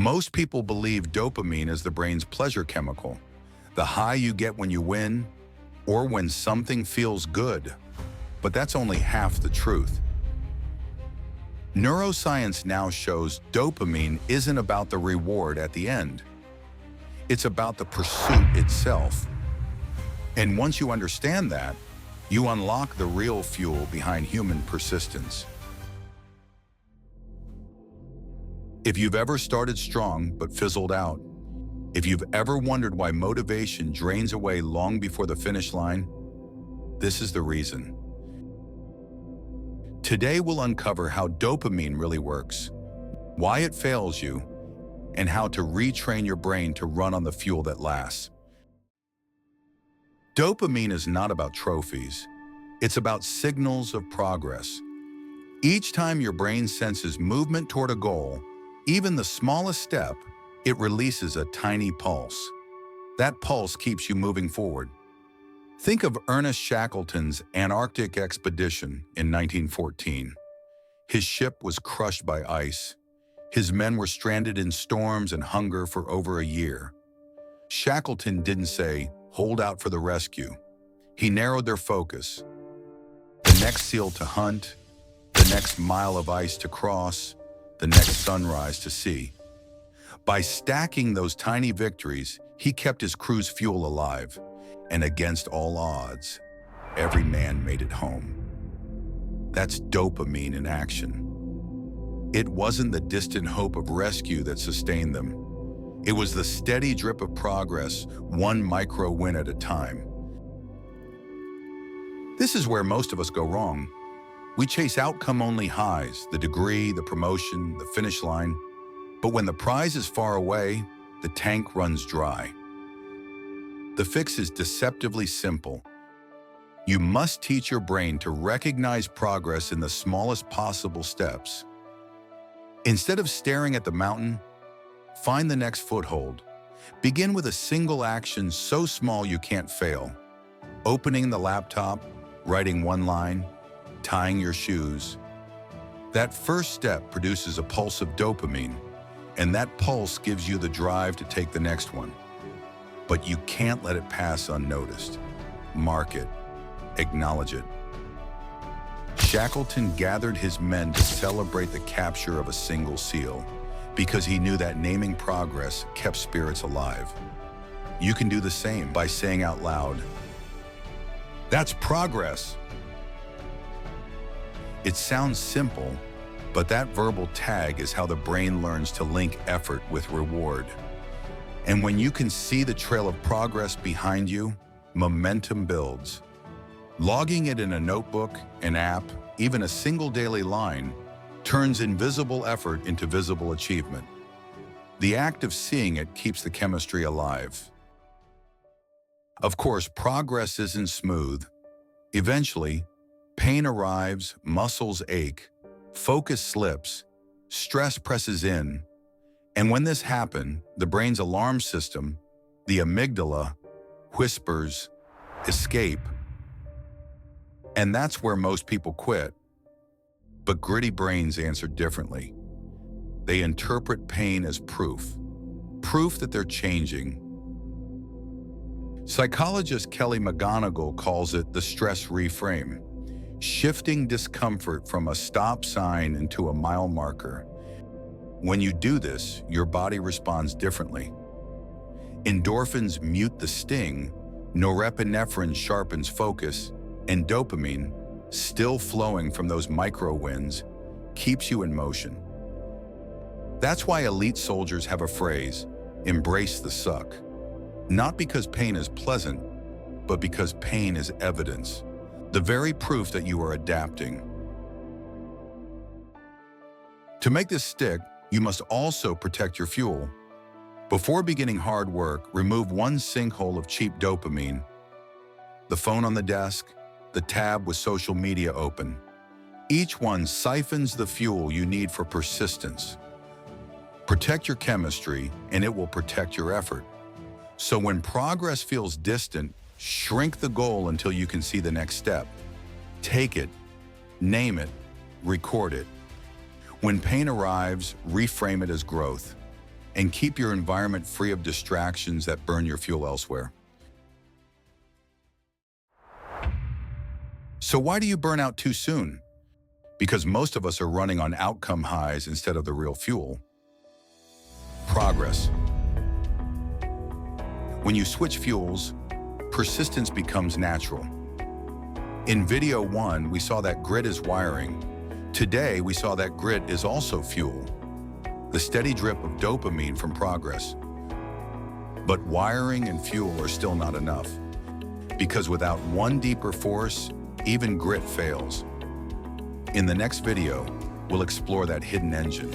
Most people believe dopamine is the brain's pleasure chemical, the high you get when you win or when something feels good. But that's only half the truth. Neuroscience now shows dopamine isn't about the reward at the end. It's about the pursuit itself. And once you understand that, you unlock the real fuel behind human persistence. If you've ever started strong but fizzled out, if you've ever wondered why motivation drains away long before the finish line, this is the reason. Today we'll uncover how dopamine really works, why it fails you, and how to retrain your brain to run on the fuel that lasts. Dopamine is not about trophies. It's about signals of progress. Each time your brain senses movement toward a goal, even the smallest step, it releases a tiny pulse. That pulse keeps you moving forward. Think of Ernest Shackleton's Antarctic expedition in 1914. His ship was crushed by ice. His men were stranded in storms and hunger for over a year. Shackleton didn't say, "Hold out for the rescue." He narrowed their focus. The next seal to hunt, the next mile of ice to cross, the next sunrise to see. By stacking those tiny victories, he kept his crew's fuel alive. And against all odds, every man made it home. That's dopamine in action. It wasn't the distant hope of rescue that sustained them. It was the steady drip of progress, one micro win at a time. This is where most of us go wrong. We chase outcome-only highs, the degree, the promotion, the finish line. But when the prize is far away, the tank runs dry. The fix is deceptively simple. You must teach your brain to recognize progress in the smallest possible steps. Instead of staring at the mountain, find the next foothold. Begin with a single action so small you can't fail. Opening the laptop, writing one line, tying your shoes. That first step produces a pulse of dopamine, and that pulse gives you the drive to take the next one. But you can't let it pass unnoticed. Mark it. Acknowledge it. Shackleton gathered his men to celebrate the capture of a single seal because he knew that naming progress kept spirits alive. You can do the same by saying out loud, "That's progress." It sounds simple, but that verbal tag is how the brain learns to link effort with reward. And when you can see the trail of progress behind you, momentum builds. Logging it in a notebook, an app, even a single daily line, turns invisible effort into visible achievement. The act of seeing it keeps the chemistry alive. Of course, progress isn't smooth. Eventually, pain arrives, muscles ache, focus slips, stress presses in. And when this happens, the brain's alarm system, the amygdala, whispers, "Escape." And that's where most people quit. But gritty brains answer differently. They interpret pain as proof that they're changing. Psychologist Kelly McGonigal calls it the stress reframe, shifting discomfort from a stop sign into a mile marker. When you do this, your body responds differently. Endorphins mute the sting, norepinephrine sharpens focus, and dopamine, still flowing from those micro wins, keeps you in motion. That's why elite soldiers have a phrase, "Embrace the suck." Not because pain is pleasant, but because pain is evidence, the very proof that you are adapting. To make this stick, you must also protect your fuel. Before beginning hard work, remove one sinkhole of cheap dopamine. The phone on the desk, the tab with social media open. Each one siphons the fuel you need for persistence. Protect your chemistry, and it will protect your effort. So when progress feels distant, shrink the goal until you can see the next step. Take it, name it, record it. When pain arrives, reframe it as growth. and keep your environment free of distractions that burn your fuel elsewhere. So why do you burn out too soon? Because most of us are running on outcome highs instead of the real fuel. Progress. When you switch fuels, persistence becomes natural. In video 1, we saw that grit is wiring. Today, we saw that grit is also fuel, the steady drip of dopamine from progress. But wiring and fuel are still not enough, because without one deeper force, even grit fails. In the next video, we'll explore that hidden engine.